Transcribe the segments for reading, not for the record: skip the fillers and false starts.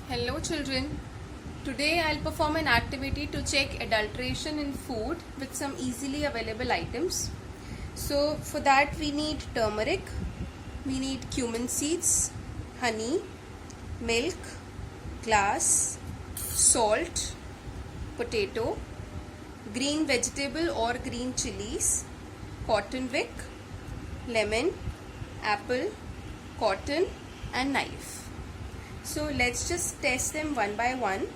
Hello children. Today I'll perform an activity to check adulteration in food with some easily available items. So for that we need turmeric, we need cumin seeds, honey, milk, glass, salt, potato, green vegetable or green chilies, cotton wick, lemon, apple, cotton and knife. So let's just test them one by one.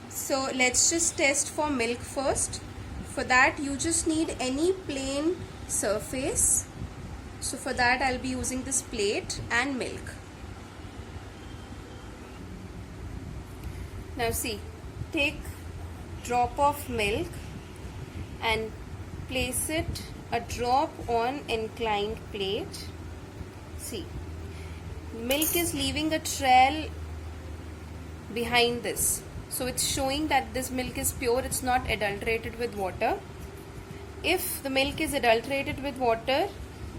So let's just test for milk first. For that you just need any plain surface. So for that I'll be using this plate and milk. Now see, take drop of milk and place it a drop on inclined plate. See, milk is leaving a trail behind this, so it's showing that this milk is pure, it's not adulterated with water. If the milk is adulterated with water,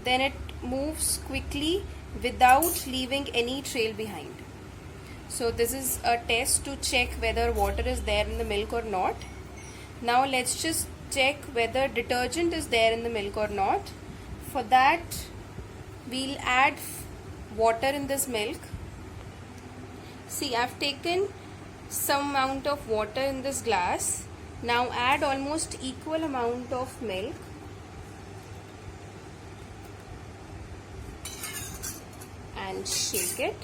then it moves quickly without leaving any trail behind. So this is a test to check whether water is there in the milk or not. Now let's just check whether detergent is there in the milk or not. For that we'll add water in this milk. See, I've taken some amount of water in this glass. Now add almost equal amount of milk. And shake it.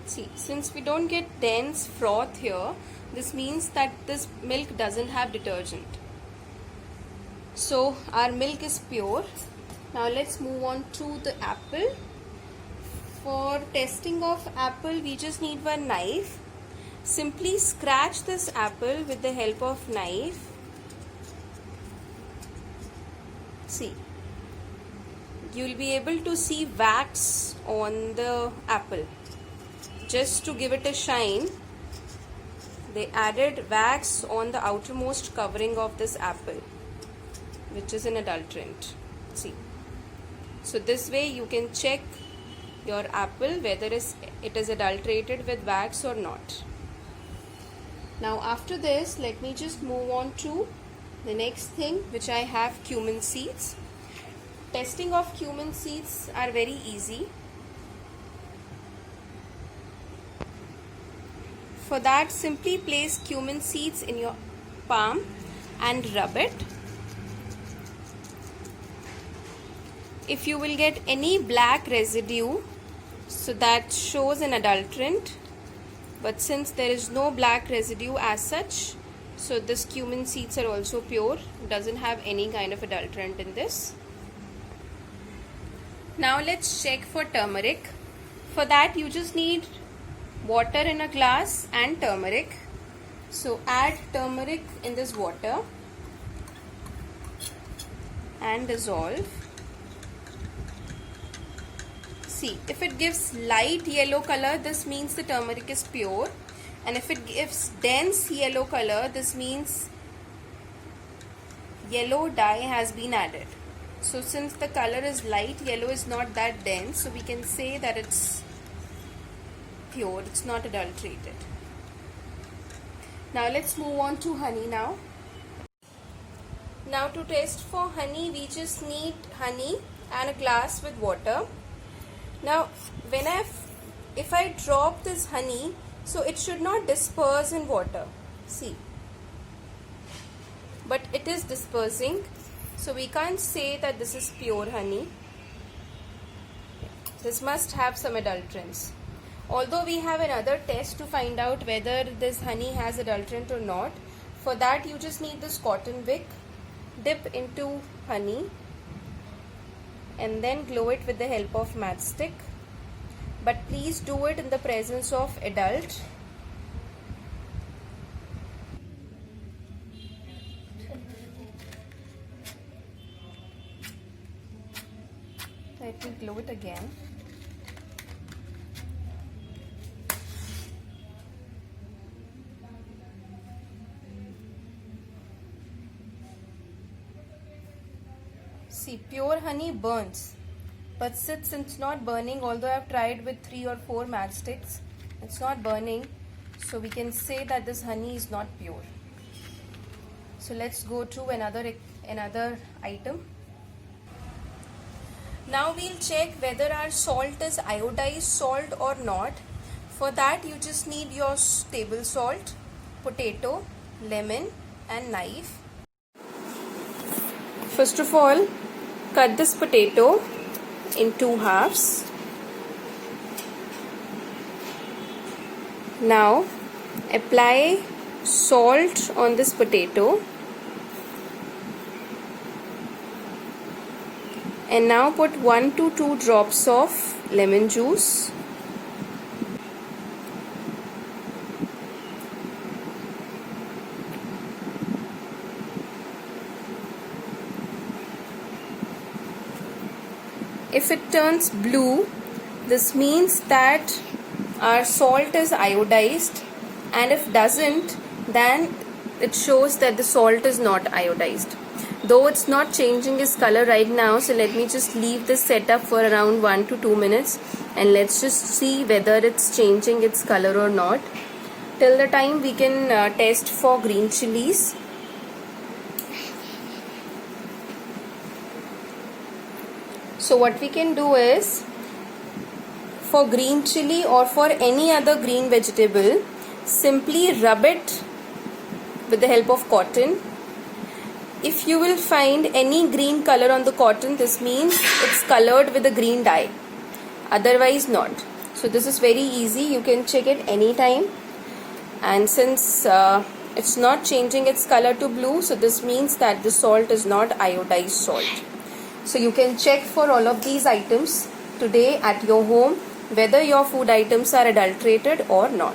See, since we don't get dense froth here, this means that this milk doesn't have detergent. So our milk is pure. Now let's move on to the apple. For testing of apple, we just need one knife. Simply scratch this apple with the help of knife. See, you'll be able to see wax on the apple. Just to give it a shine, they added wax on the outermost covering of this apple, which is an adulterant. See, so this way you can check your apple whether it is adulterated with wax or not. Now after this, let me just move on to the next thing, which I have cumin seeds. Testing of cumin seeds are very easy. For that, simply place cumin seeds in your palm and rub it. If you will get any black residue, so that shows an adulterant, but since there is no black residue as such, so this cumin seeds are also pure, doesn't have any kind of adulterant in this. Now let's check for turmeric. For that you just need water in a glass and turmeric. So add turmeric in this water and dissolve. See, if it gives light yellow color, this means the turmeric is pure, and if it gives dense yellow color, this means yellow dye has been added. So since the color is light, yellow is not that dense, so we can say that it's pure, it's not adulterated. Now let's move on to honey now. Now to test for honey, we just need honey and a glass with water. Now if I drop this honey, so it should not disperse in water. See, but it is dispersing, so we can't say that this is pure honey. This must have some adulterants. Although we have another test to find out whether this honey has adulterant or not. For that you just need this cotton wick, dip into honey and then glow it with the help of matchstick. But please do it in the presence of adult. Let me glow it again. See, pure honey burns, but since it's not burning, although I've tried with 3 or 4 matchsticks, it's not burning, so we can say that this honey is not pure. So let's go to another item. Now we'll check whether our salt is iodized salt or not. For that you just need your table salt, potato, lemon and knife. First of all, cut this potato in 2 halves. Now apply salt on this potato. And now put 1 to 2 drops of lemon juice. If it turns blue, this means that our salt is iodized, and if doesn't, then it shows that the salt is not iodized. Though it's not changing its color right now, so let me just leave this setup for around 1 to 2 minutes and let's just see whether it's changing its color or not. Till the time we can test for green chilies. So what we can do is, for green chili or for any other green vegetable, simply rub it with the help of cotton. If you will find any green color on the cotton, this means it's colored with a green dye. Otherwise not. So this is very easy. You can check it anytime. And since it's not changing its color to blue, so this means that the salt is not iodized salt. So you can check for all of these items today at your home whether your food items are adulterated or not.